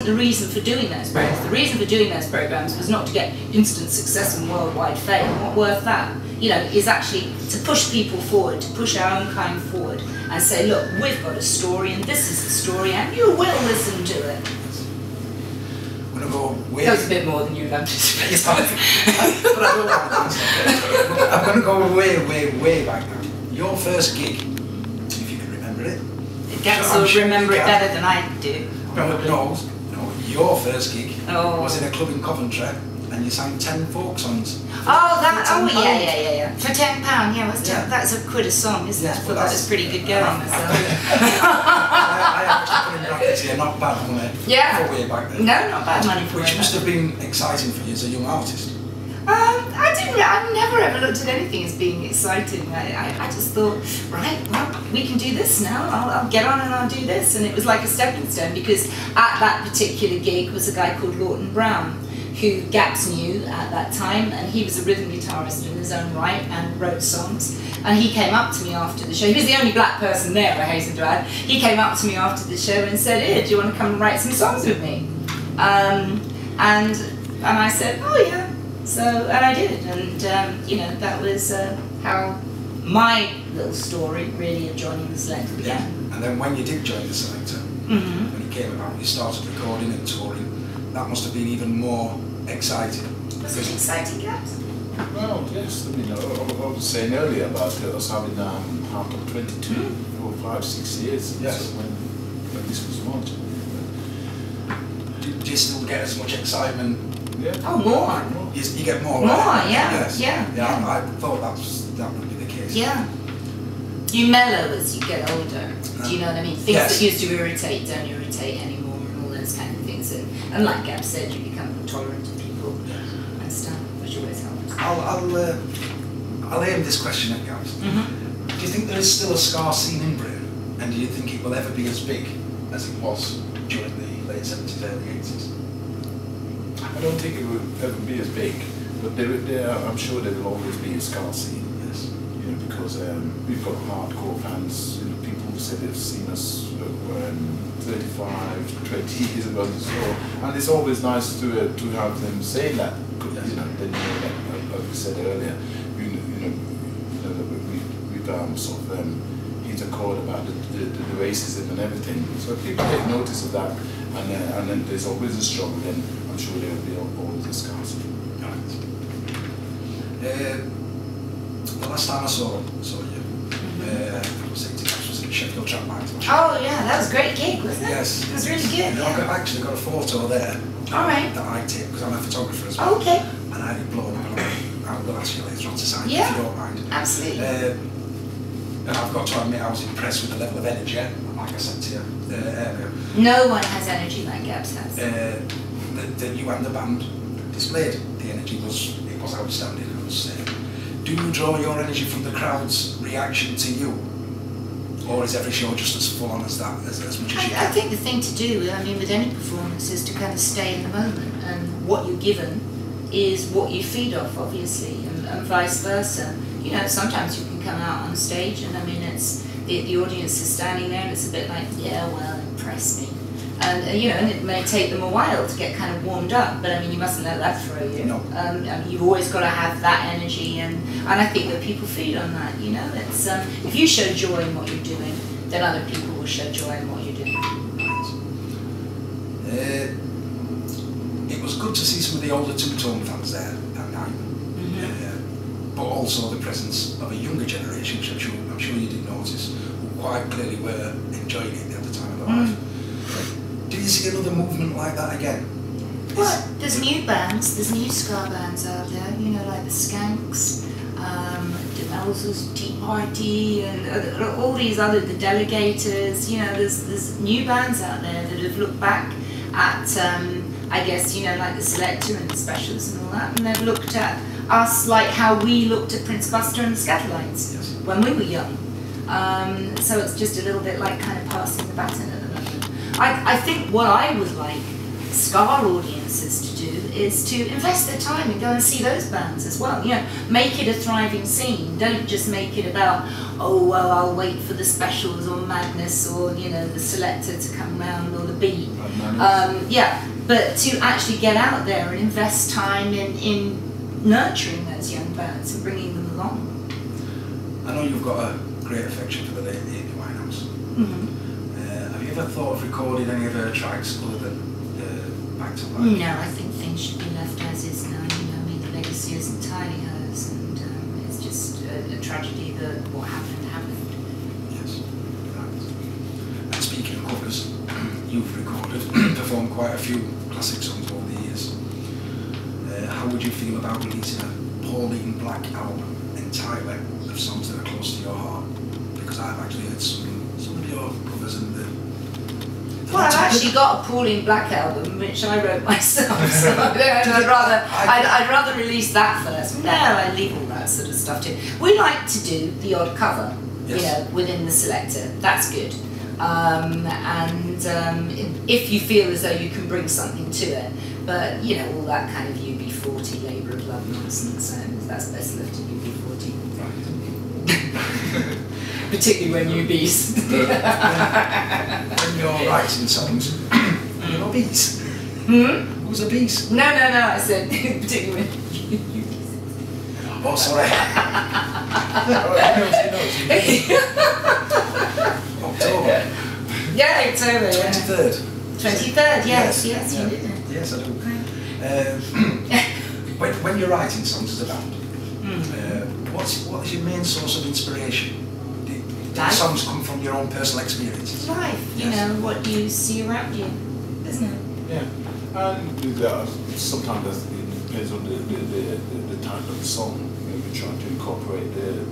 the reason for doing those programs. The reason for doing those programs was not to get instant success and worldwide fame. What worth that? You know, is actually to push people forward, to push our own kind forward, and say, look, we've got a story, and this is the story, and you will listen to it. I'm going to go way... That was a bit more than you'd anticipated. But I don't want to answer. I'm going to go way, way, way back now. Your first gig, if you can remember it. Gaps will remember it better than I do. No, your first gig Oh. was in a club in Coventry, and you sang 10 folk songs. Oh, that! Oh, yeah. For £10, yeah, that's a quid a song, isn't it? I thought that was pretty good going. I actually put in brackets here, not bad money. Yeah. For way back then. No, not bad money for Which must have been exciting for you as a young artist. I never ever looked at anything as being exciting. I just thought, right, well, we can do this now. I'll get on and I'll do this. And it was like a stepping stone, because at that particular gig was a guy called Lawton Brown, who Gaps knew at that time, and he was a rhythm guitarist in his own right and wrote songs. And he came up to me after the show. He was the only black person there, I hasten to add. He came up to me after the show and said, "Hey, do you want to come and write some songs with me?" And I said, "Oh yeah." So, and I did, and you know, that was how my little story really of joining the Selcter began. Yeah. And then when you did join the Selcter, when you came about, you started recording and touring. That must have been even more exciting. Was it exciting, Gaps? Well, yes. I mean, I was saying earlier about us having Heart of 22 for 5, 6 years. Yes. So when this was launched. Do you still get as much excitement? Yeah. Oh, more. You get more. More, right? yeah. Yes. Yeah. I thought that would be the case. Yeah. You mellow as you get older. Do you know what I mean? Things that used to irritate don't irritate anymore, and all those kind of things. And like Gab said, you become tolerant of people and stuff, which always helps. I'll aim this question at Gabs. Do you think there is still a ska scene in Britain, and do you think it will ever be as big as it was during the late 70s, early 80s? I don't think it will ever be as big, but I'm sure there will always be a ska scene. Yes. You know, because we've got hardcore fans. You know, people who say they've seen us 35, 20 years ago, and it's always nice to have them say that. You know, then like we said earlier, that we've sort of hit a chord about the racism and everything. So people take notice of that, and then there's always a struggle. Then I'm sure there will be always a scarce. Right. The last time I saw you, was at Sheffield Track Night. Oh yeah, that was a great gig, wasn't it? Yes. It was really good. I've actually got a photo there. All right. That I take, because I'm a photographer as well. Okay. And I had it blown up, and I will ask you later on to sign if you don't mind. Absolutely. And I've got to admit, I was impressed with the level of energy, like I said to you earlier. No one has energy like Gabs has. That you and the band displayed. The energy was outstanding. Do you draw your energy from the crowd's reaction to you? Or is every show just as full on as that, as much as you can? I think the thing to do, I mean, with any performance is to kind of stay in the moment, and what you're given is what you feed off, obviously, and vice versa. You know, sometimes you can come out on stage and I mean, it's the audience is standing there and it's a bit like, yeah, well, impress me. And you know, and it may take them a while to get kind of warmed up, but I mean, you mustn't let that throw you. No. I mean, you've always got to have that energy, and I think that people feed on that. You know, it's if you show joy in what you're doing, then other people will show joy in what you're doing. Right. It was good to see some of the older two-tone fans there that night, but also the presence of a younger generation, which I'm sure you did notice, who quite clearly were enjoying it at the time of their life. Do you see another movement like that again? Well, there's new bands, there's new ska bands out there, you know, like the Skanks, DeMel's Tea Party, and all these other, the Delegators, you know, there's new bands out there that have looked back at, I guess, you know, like the Selcter and the Specials and all that, and they've looked at us like how we looked at Prince Buster and the Scatterlights when we were young. So it's just a little bit like kind of passing the baton at the moment. I think what I would like scar audiences to do is to invest their time and go and see those bands as well. You know, make it a thriving scene. Don't just make it about, oh well, I'll wait for the Specials or Madness or, you know, the Selcter to come round or the Beat. Yeah, but to actually get out there and invest time in nurturing those young bands and bringing them along. I know you've got a great affection for the late Amy Winehouse. Have you ever thought of recording any of her tracks other than Back to Life? No, I think things should be left as is now. You know, I mean, the legacy is entirely hers, and it's just a tragedy that what happened happened. Yes, right. And speaking of covers, you've recorded, performed quite a few classic songs over the years. How would you feel about releasing a Pauline Black album entirely of songs that are close to your heart? Because I've actually heard some of your covers and well, I've actually got a Pauline Black album which I wrote myself, so I'd rather release that first. No, I leave all that sort of stuff to. We like to do the odd cover, yes, you know, within the Selcter. That's good. If you feel as though you can bring something to it, but you know, all that kind of UB40 labour of love nonsense, that's best left to UB40. Particularly when UBs. When you're writing songs, you're not bees. Who's a bees? No, I said particularly when UBs. Oh, sorry. October. Yeah, October. 23rd. 23rd, yes, you did it. Yes, I do. When you're writing songs as a band, what is your main source of inspiration? Do the songs come from your own personal experiences? Life, you know, what you see around you, isn't it? Yeah, and sometimes it depends on the type of the song. You know, we try to incorporate the